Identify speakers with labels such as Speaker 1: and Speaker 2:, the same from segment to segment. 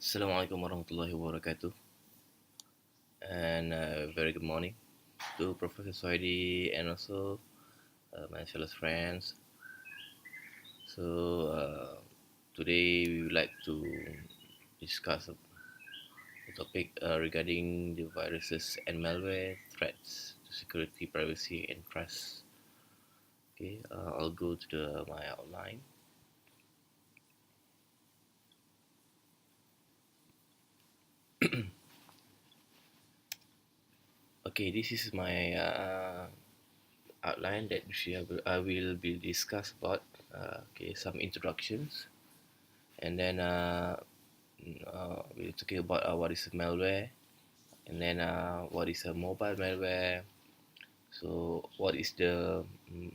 Speaker 1: Assalamualaikum warahmatullahi wabarakatuh, and very good morning to Professor Soidi and also my fellow friends. So, today we would like to discuss a topic regarding the viruses and malware threats to security, privacy, and trust. Okay, I'll go to my outline. Okay, this is my outline that I will be discuss about. Okay, some introductions, and then we're talking about what is malware, and then what is a mobile malware. So what is the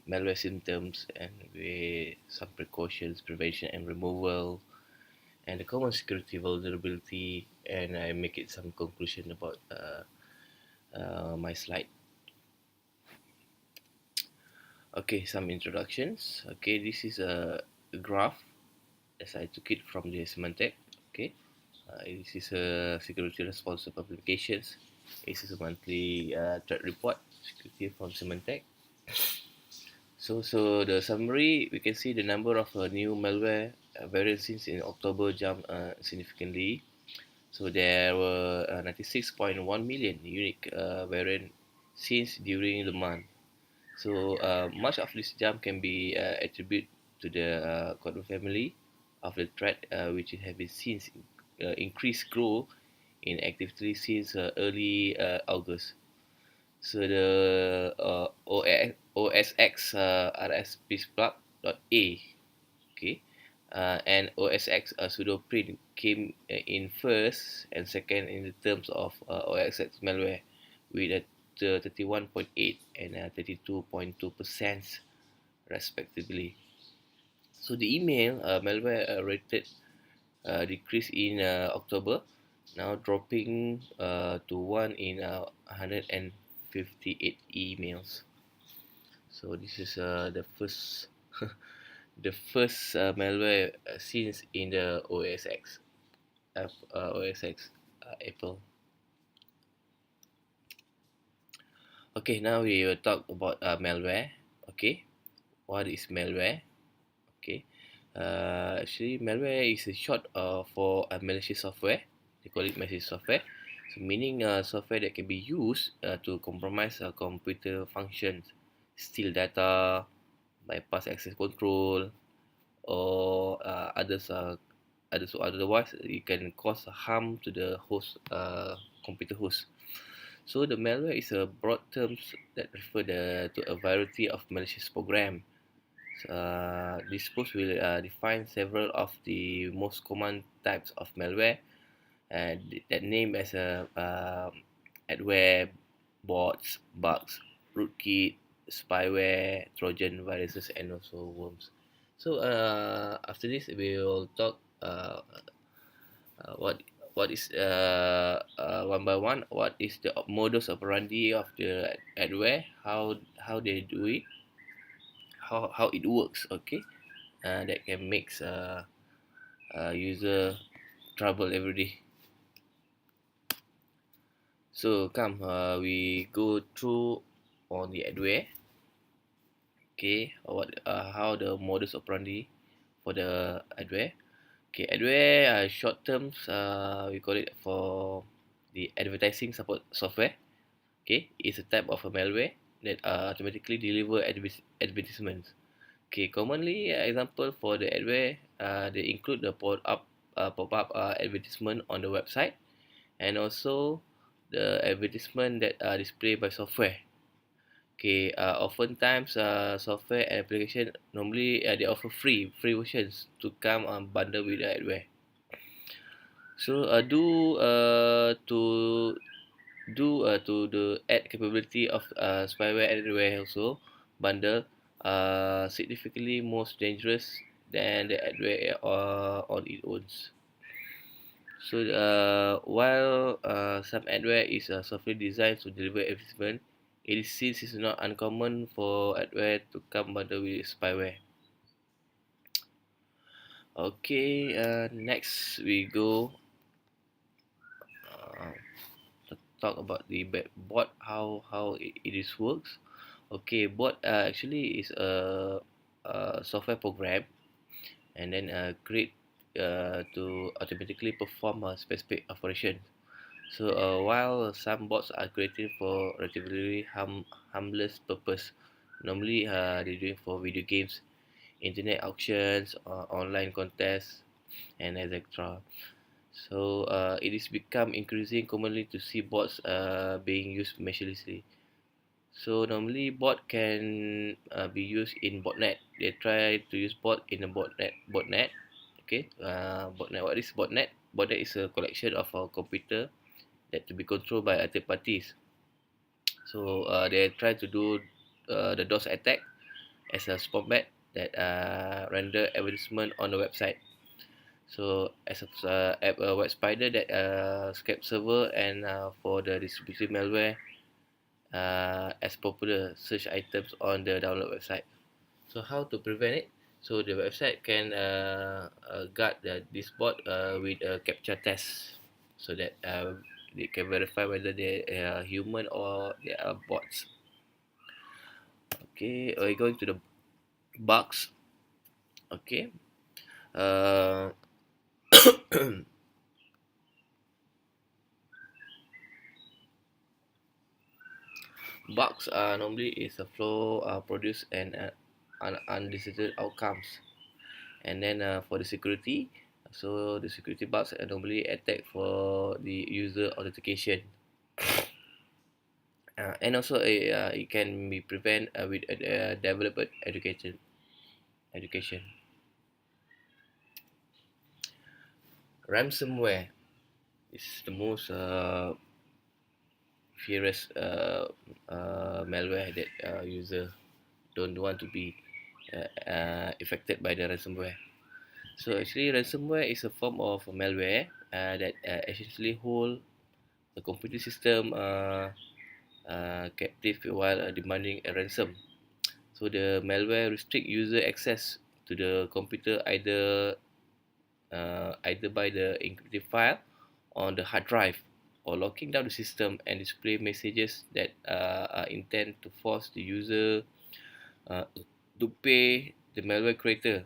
Speaker 1: malware symptoms, and some precautions, prevention and removal, and the common security vulnerability, and I make it some conclusion about my slide. Okay, some introductions. Okay, this is a graph as I took it from the Symantec. Okay, this is a security response of applications. This is a monthly threat report security from Symantec. So the summary, we can see the number of new malware variants since in October jumped significantly. So there were 96.1 million unique variant since during the month. So much of this jump can be attributed to the Cotton family of the threat, which have been since increased growth in activity since early August. So the OSX RSPsplug.a, okay, and OSX pseudoprint came in first and second in the terms of OSX malware with a 31.8 and 32.2% respectively. So the email malware rated decreased in October, now dropping to 1 in 158 emails. So this is the first the first malware since in the OSX Apple. Okay, now we will talk about malware. Okay, what is malware? Okay, actually, malware is a short for malicious software. They call it malicious software. So, meaning software that can be used to compromise computer functions, steal data, bypass access control, or otherwise it can cause harm to the host computer host. So the malware is a broad term that refer to a variety of malicious program. This post will define several of the most common types of malware that name as adware, bots, bugs, rootkit, spyware, trojan, viruses, and also worms. So after this, we will talk what is one by one. What is the modus operandi of the adware? How they do it? How it works? Okay, that can make user trouble every day. So come, we go through on the adware. Okay, how the modus operandi for the adware. Okay, adware short terms, we call it for the advertising support software. Okay, it's a type of a malware that automatically deliver advertisements. Okay, commonly example for the adware, they include the pop-up advertisement on the website, and also the advertisement that are displayed by software. Okay, oftentimes software and application normally they offer free versions to come bundle with the adware. So to the add capability of spyware and adware also bundle significantly more dangerous than the adware on its own. So while some adware is software designed to deliver advertisement, since it's not uncommon for adware to come bundled with spyware. Okay, next we go talk about the bot, how it is works. Okay, bot actually is a software program and then create to automatically perform a specific operation. So while some bots are created for relatively harmless purpose, normally they're doing for video games, internet auctions, online contests, and etc. So it is become increasing commonly to see bots being used maliciously. So normally bot can be used in botnet. They try to use bot in a botnet. Okay, botnet. What is botnet? Botnet is a collection of our computer that to be controlled by third parties. So they try to do the DOS attack as a spotnet that render advertisement on the website. So as a web spider that scrape server and for the distributed malware as popular search items on the download website. So how to prevent it? So the website can guard this bot with a captcha test, so that they can verify whether they are human or they are bots. Okay, we're going to the bugs. Okay, uh, bugs normally is a flow produce and undesired outcomes. And then for the security, so the security bugs are normally attack for the user authentication. And also it can be prevent with developer education. Ransomware is the most furious malware that user don't want to be affected by the ransomware. So actually ransomware is a form of malware that essentially hold the computer system captive while demanding a ransom. So the malware restrict user access to the computer either by the encrypted file on the hard drive or locking down the system and display messages that are intended to force the user uh, to pay the malware creator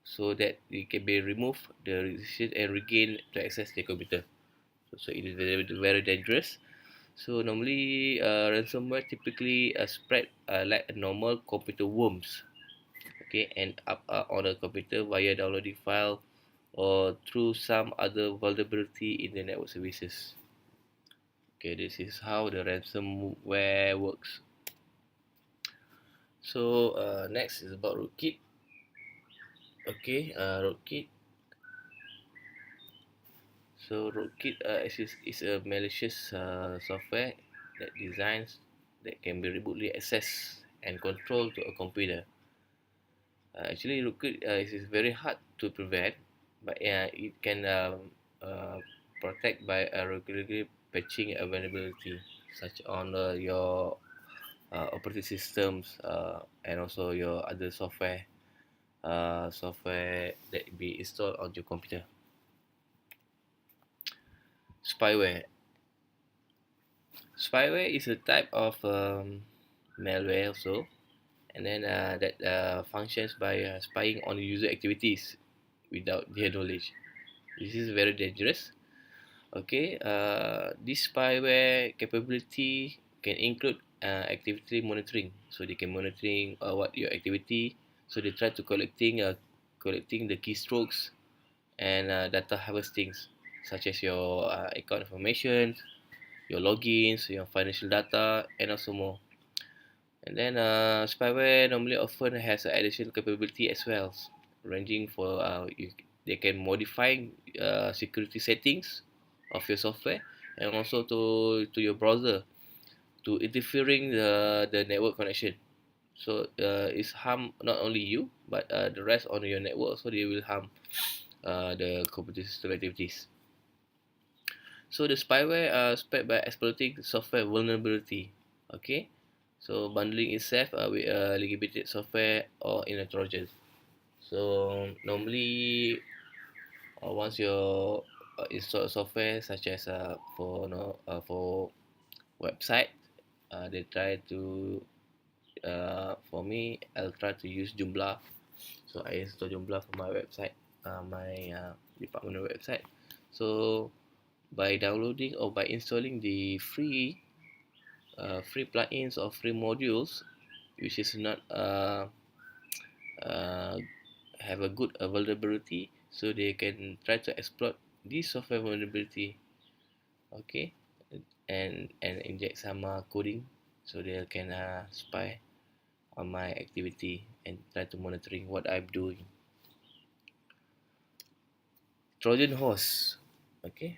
Speaker 1: so that it can be removed the restriction and regain to access the computer. So it is very dangerous. So normally ransomware typically spread like a normal computer worms, okay, and up on a computer via downloading file or through some other vulnerability in the network services. Okay, this is how the ransomware works. So next is about rootkit. Okay, rootkit. So rootkit is a malicious software that designs that can be remotely accessed and controlled to a computer. Actually, rootkit is very hard to prevent, but it can protect by regularly patching a vulnerability, such on your operating systems and also your other software that be installed on your computer. Spyware. Spyware is a type of malware also, and then that functions by spying on user activities without their knowledge. This is very dangerous. Okay, this spyware capability can include activity monitoring. So they can monitoring what your activity. So they try to collecting the keystrokes and data harvesting, such as your account information, your logins, your financial data, and also more. And then spyware normally often has an additional capability as well, ranging for they can modify security settings of your software and also to your browser to interfering the network connection. So it's harm not only you but the rest on your network, so they will harm the computer system activities. So the spyware spread by exploiting software vulnerability. Okay, so bundling itself with legitimate software or in a Trojan. So normally once your install software such as for website. They try to for me, I'll try to use Joomla. So I install Joomla for my website, my department website. So by downloading or by installing the free plugins or free modules, which is not uh, have a good vulnerability, so they can try to exploit this software vulnerability. Okay, and inject some coding, so they can spy on my activity and try to monitoring what I'm doing. Trojan horse. Okay,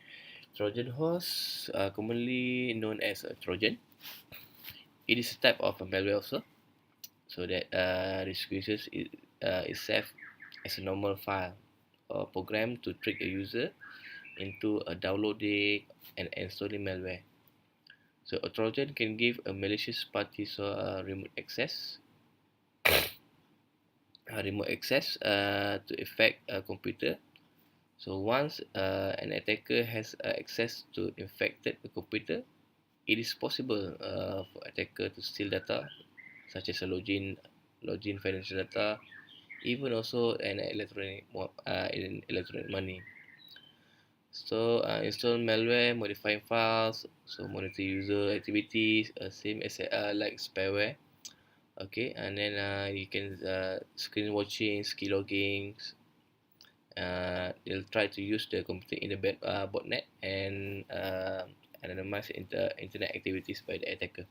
Speaker 1: Trojan horse, commonly known as a Trojan. It is a type of a malware also, so that disguises itself as a normal file or program to trick a user into downloading and installing malware. So a Trojan can give a malicious party remote access to affect a computer. So once an attacker has access to infected a computer, it is possible for attacker to steal data such as a login financial data, even also an electronic money. So install malware, modifying files, so monitor user activities, same as like spyware. Okay, and then you can screen watching, ski logging. They'll try to use the computer in the botnet and anonymize internet activities by the attacker.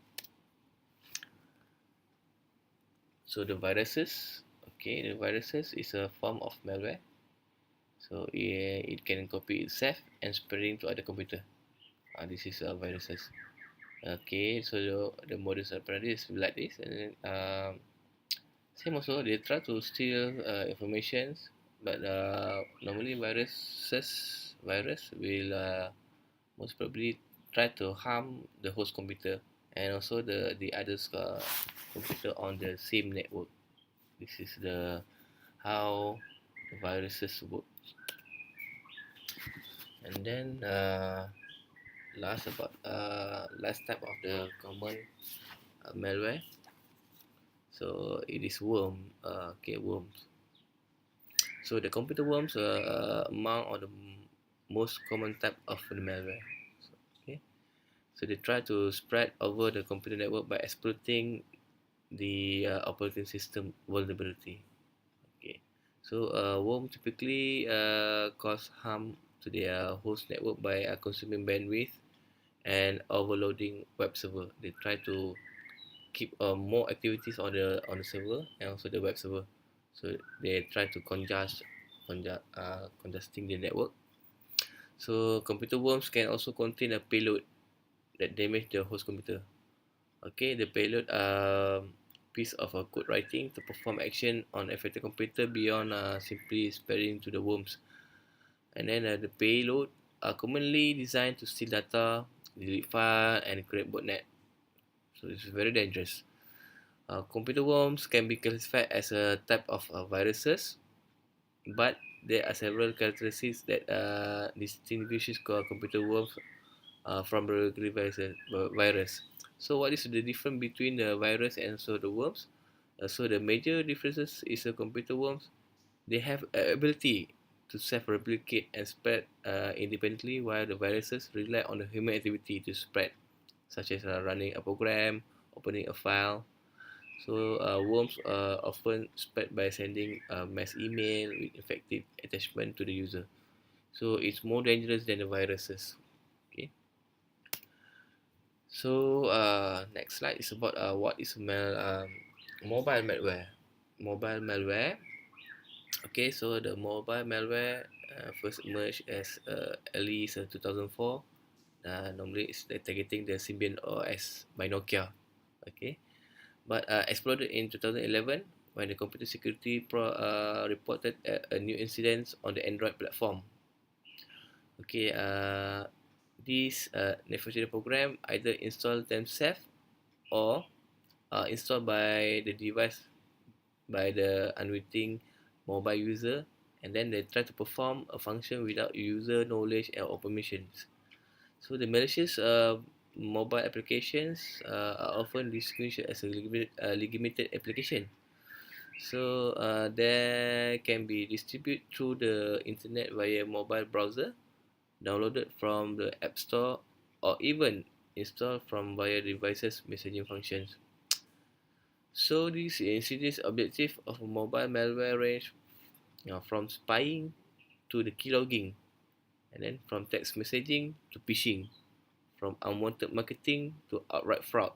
Speaker 1: So the viruses, okay, the viruses is a form of malware. So it can copy itself and spreading to other computer. This is viruses. Okay, so the modus operandi is like this, and then same also they try to steal informations, but normally virus will most probably try to harm the host computer and also the others computer on the same network. This is the how the viruses work. And then last type of the common malware. So it is worms. So the computer worms are among of the most common type of the malware. So, okay, so they try to spread over the computer network by exploiting the operating system vulnerability. Okay, so worm typically cause harm to their host network by consuming bandwidth and overloading web server. They try to keep more activities on the server and also the web server. So they try to congesting the network. So computer worms can also contain a payload that damage the host computer. Okay, the payload piece of code writing to perform action on affected computer beyond simply spreading to the worms. And then the payload are commonly designed to steal data, delete file, and create botnet. So it's very dangerous. Computer worms can be classified as a type of viruses, but there are several characteristics that distinguishes computer worms from the regular virus. So what is the difference between the virus and so the worms? So the major differences is the computer worms. They have ability to self-replicate and spread independently, while the viruses rely on the human activity to spread, such as running a program, opening a file. So worms often spread by sending a mass email with effective attachment to the user. So it's more dangerous than the viruses. Okay. So next slide is about what is mobile malware. Mobile malware. Okay, so the mobile malware first emerged as early 2004. Normally, it's targeting the Symbian OS by Nokia. Okay, but exploded in 2011 when the Computer Security reported a new incident on the Android platform. Okay, these negotiated program either installed themselves or installed by the device by the unwitting mobile user and then they try to perform a function without user knowledge or permissions. So the malicious mobile applications are often distinguished as a legitimate application. So they can be distributed through the internet via mobile browser, downloaded from the App Store, or even installed from via devices messaging functions. So this insidious objective of a mobile malware range, from spying to the keylogging, and then from text messaging to phishing, from unwanted marketing to outright fraud.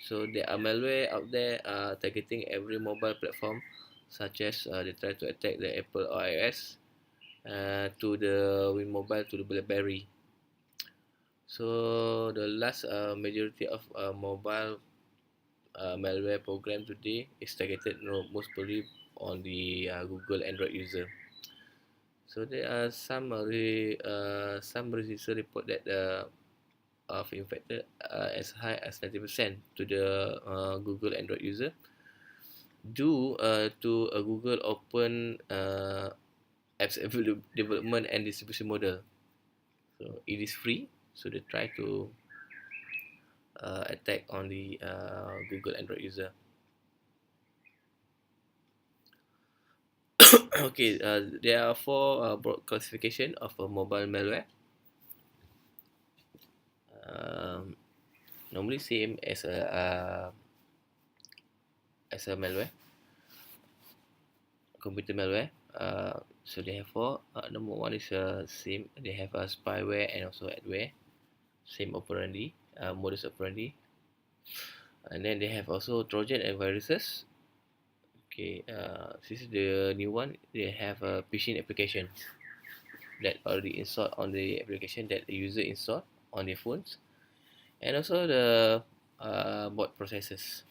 Speaker 1: So there are malware out there targeting every mobile platform, such as they try to attack the Apple iOS, to the Win Mobile, to the BlackBerry. So the last majority of mobile malware program today is targeted mostly on the Google Android user. So there are some research report that of infected as high as 90% to the Google Android user due to a Google Open apps development and distribution model. So it is free, so they try to attack on the Google Android user. Okay, there are four broad classification of a mobile malware. Um, Normally same as a malware, computer malware. So they have four. Number one is same. They have a spyware and also adware. Same operandi, modus operandi. And then they have also Trojan and viruses. Okay, this is the new one. They have a phishing application that already installed on the application that the user installed on their phones, and also the bot processes.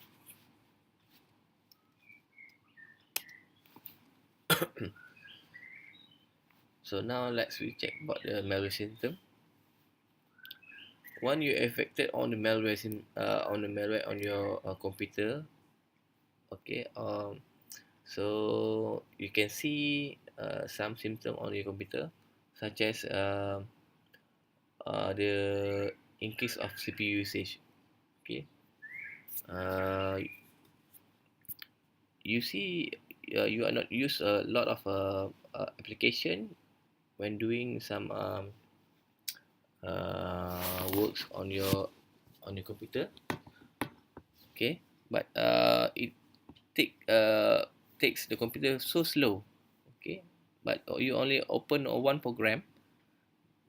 Speaker 1: So now let's we check about the malware symptom. When you affected on the malware on your computer, okay, so you can see some symptom on your computer, such as the increase of CPU usage. Okay, uh, you see, you are not use a lot of application when doing some works on your computer. Okay, but it takes the computer so slow. Okay, but you only open one program,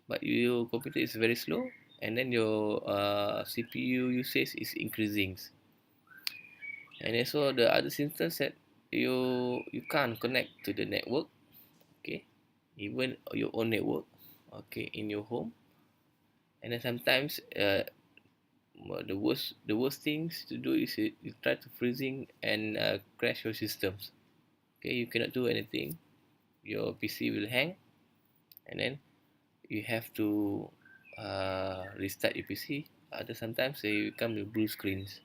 Speaker 1: but your computer is very slow, and then your CPU usage is increasing. And also the other symptoms that you can't connect to the network. Okay, even your own network. Okay, in your home. And then sometimes the worst things to do is you try to freezing and crash your systems. Okay, you cannot do anything. Your PC will hang, and then you have to restart your PC. Other sometimes they come with blue screens.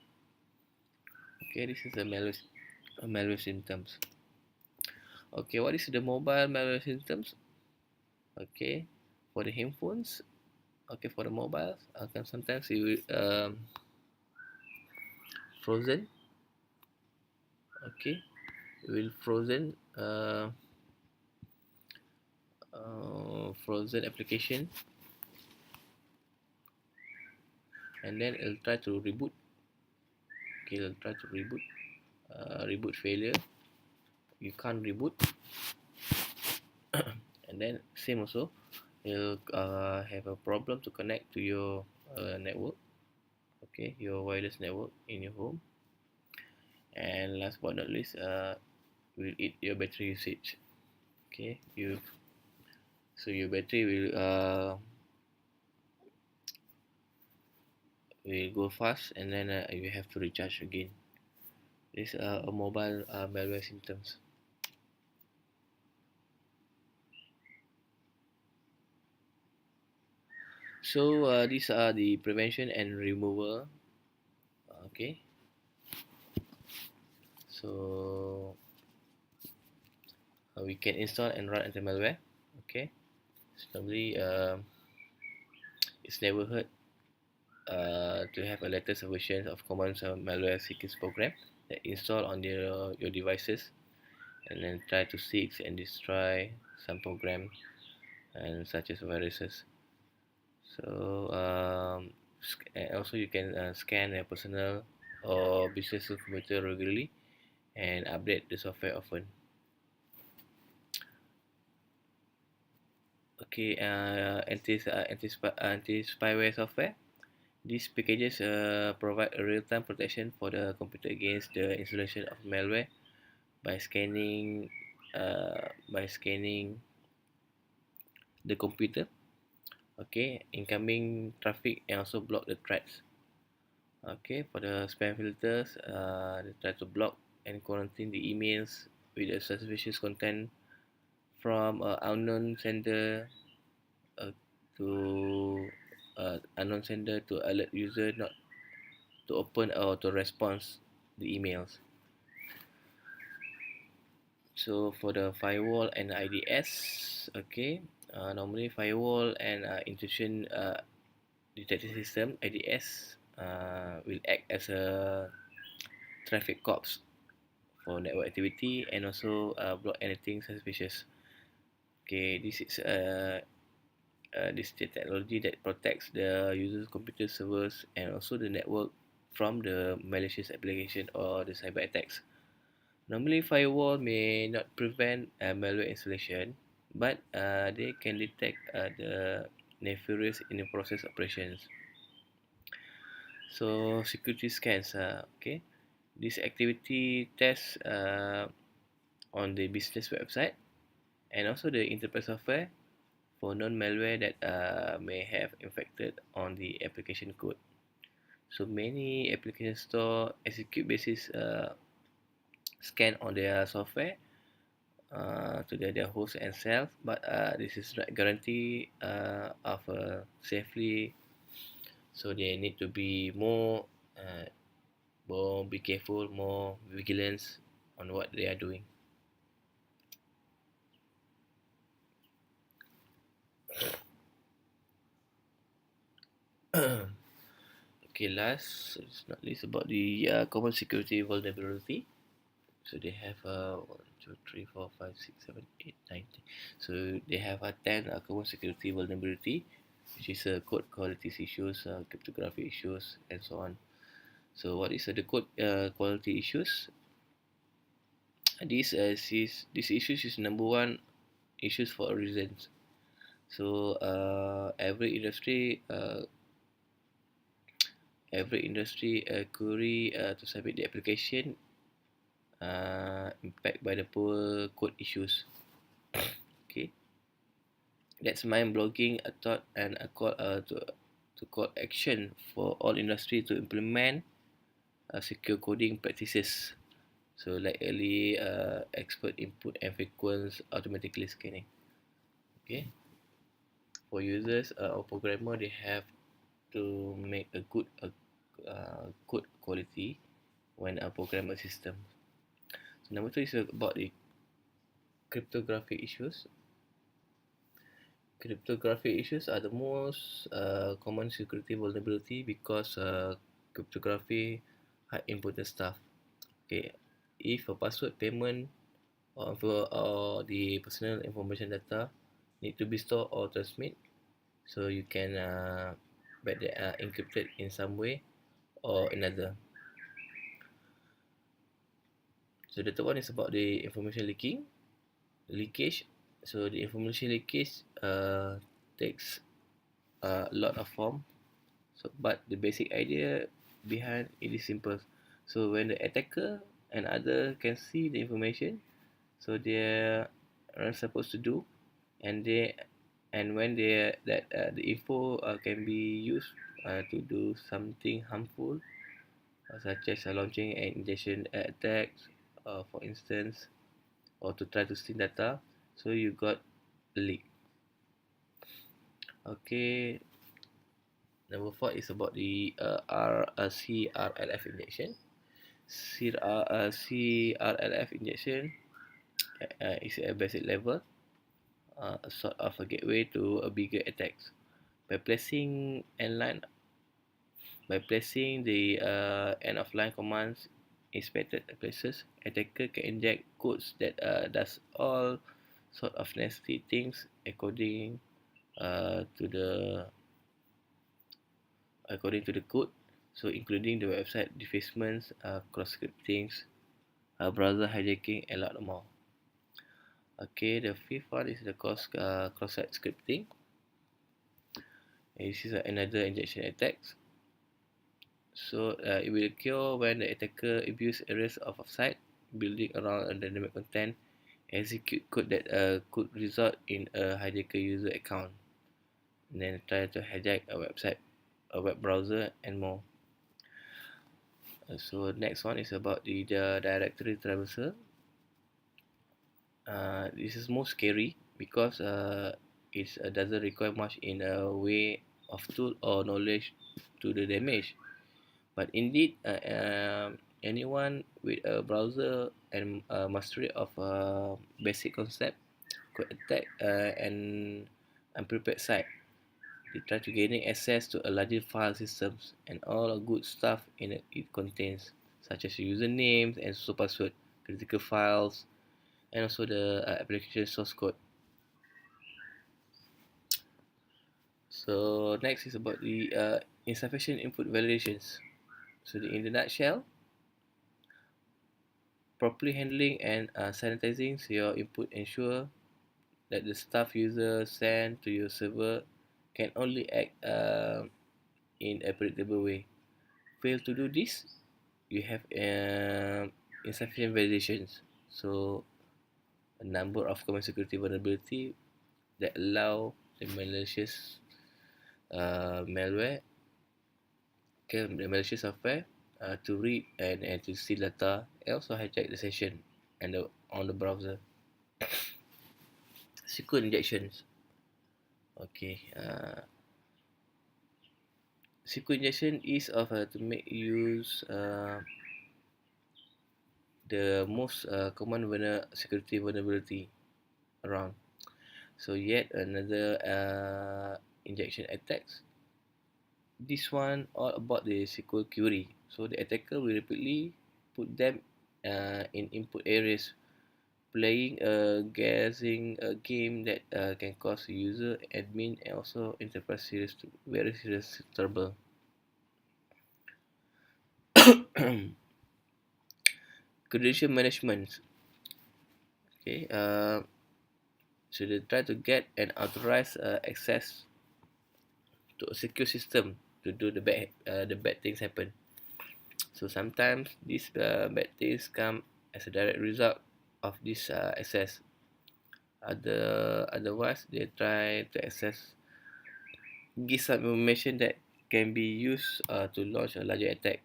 Speaker 1: Okay, this is the malware symptoms. Okay, what is the mobile malware symptoms? Okay, for the handphones. Okay, for the mobiles, sometimes it will frozen. Okay, it will frozen application, and then it'll try to reboot. Okay, it'll try to reboot. Reboot failure. You can't reboot. And then same also, you'll have a problem to connect to your network. Okay, your wireless network in your home. And last but not least, will eat your battery usage. Okay, your battery will go fast, and then you have to recharge again. This a mobile malware symptoms. So these are the prevention and removal. Okay, so we can install and run anti-malware. Okay, so normally it's never hurt to have a latest version of common malware seekers program that install on your devices, and then try to seek and destroy some program and such as viruses. So and also you can scan your personal or business computer regularly and update the software often. Okay, anti spyware software. These packages provide a real-time protection for the computer against the installation of malware by scanning the computer. Okay, incoming traffic and also block the threats. Okay, for the spam filters, they try to block and quarantine the emails with a suspicious content from unknown sender uh, to unknown sender to alert user not to open or to respond the emails. So for the firewall and IDS, okay, normally firewall and intrusion detection system IDS will act as a traffic cops for network activity and also block anything suspicious. Okay, this technology that protects the user's computer servers and also the network from the malicious application or the cyber attacks. Normally, firewall may not prevent malware installation, but they can detect the nefarious in the process operations. So, security scans. Okay, this activity tests on the business website and also the enterprise software for non-malware that may have infected on the application code. So many application store execute basis scan on their software to their host and self, but this is not guarantee of safely. So they need to be more be careful, more vigilance on what they are doing. Okay, last it's not least about the common security vulnerability. So they have 1, 2, 3, 4, 5, 6, 7, 8, 9, 10. So they have 10 common security vulnerability, which is code quality issues, cryptography issues, and so on. So what is the code quality issues? These issues is number one issues for a reason. So every industry query to submit the application impact by the poor code issues. Okay, that's mind blogging. A thought and a call to call action for all industry to implement secure coding practices. So like early expert input and frequent automatically scanning. Okay, for users or programmer, they have to make a good code quality when a program a system. So number two is about the cryptography issues. Cryptography issues are the most common security vulnerability because cryptography hide important stuff. Okay, if a password payment or the personal information data need to be stored or transmit, so you can bet they are encrypted in some way or another. So the third one is about the information leakage. So the information leakage takes a lot of form. So but the basic idea behind it is simple. So when the attacker and other can see the information, so they are supposed to do, and when the info can be used to do something harmful, such as launching an injection attack, for instance, or to try to steal data, so you got a leak. Okay, number four is about the CRLF injection. CRLF injection is a basic level, a sort of a gateway to a bigger attacks. By placing inline By placing the end of line commands in expected places, attacker can inject codes that does all sort of nasty things to the code. So including the website defacements, cross scripting, browser hijacking, and a lot more. Okay, the fifth one is the cross-site scripting. This is another injection attack. So it will occur when the attacker abuse areas of a site, building around a dynamic content, execute code that could result in a hijacker user account, and then try to hijack a website, a web browser, and more. So next one is about the directory traversal. This is more scary because it doesn't require much in a way of tool or knowledge to the damage. But indeed, anyone with a browser and mastery of a basic concept could attack an unprepared site. They try to gaining access to a larger file systems and all the good stuff it contains, such as usernames and so password, critical files, and also the application source code. So next is about the insufficient input validations. So in the nutshell, properly handling and sanitizing your input ensure that the stuff user send to your server can only act in a predictable way. Fail to do this, you have insufficient validations. So a number of common security vulnerability that allow the malicious malware, the malicious software to read and to steal data and also hijack the session on the browser. SQL injections. Okay. SQL injection is of to make use the most common security vulnerability around. So yet another injection attacks. This one all about the SQL query. So the attacker will repeatedly put them in input areas, playing a guessing a game that can cause user, admin, and also enterprise very serious trouble. Credential management. Okay. So they try to get an authorized access to a secure system to do the bad things happen. So sometimes these bad things come as a direct result of this access. Otherwise, they try to access, give some information that can be used to launch a larger attack.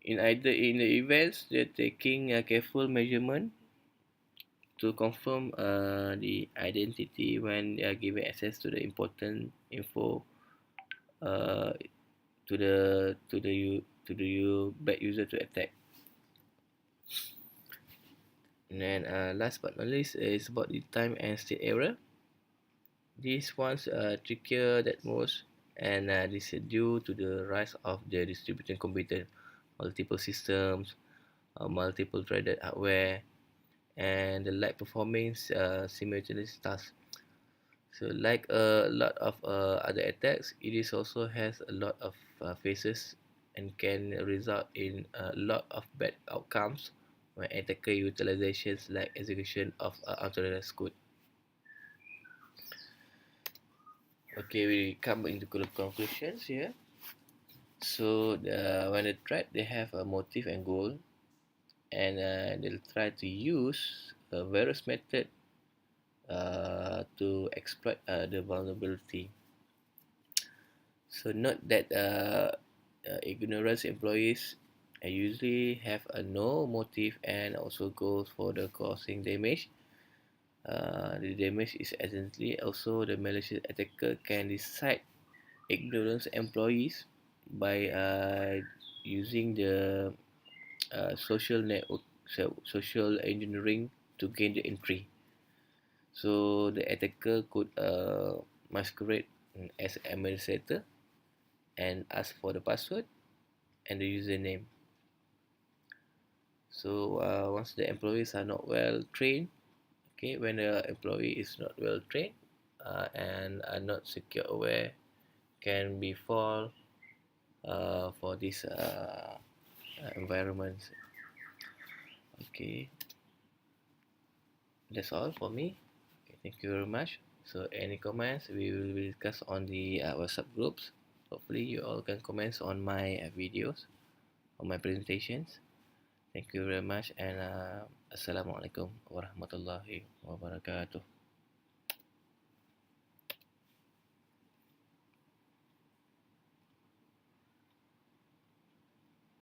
Speaker 1: In the events, they're taking a careful measurement to confirm the identity when they are given access to the important info uh, to the bad user to attack. And then last but not least is about the time and state error. These ones are trickier than most, and this is due to the rise of the distributed computer, multiple systems, multiple threaded hardware, and the like performing simultaneous tasks. So like a lot of other attacks, it is also has a lot of phases and can result in a lot of bad outcomes when attacker utilizations like execution of unauthorized code. Okay, we come into conclusions here. So when they threat, they have a motive and goal, and they'll try to use various method to exploit the vulnerability. So note that ignorance employees usually have a no motive and also goes for the causing damage. The damage is essentially also the malicious attacker can decide ignorance employees by using the social network social engineering to gain the entry. So the attacker could masquerade as an administrator and ask for the password and the username. So once the employees are not well trained, okay, when the employee is not well trained and are not secure aware, can be fall for these environments. Okay, that's all for me. Okay, thank you very much. So any comments we will discuss on the WhatsApp groups. Hopefully you all can comment on my videos, on my presentations. Thank you very much, and Assalamualaikum warahmatullahi wabarakatuh.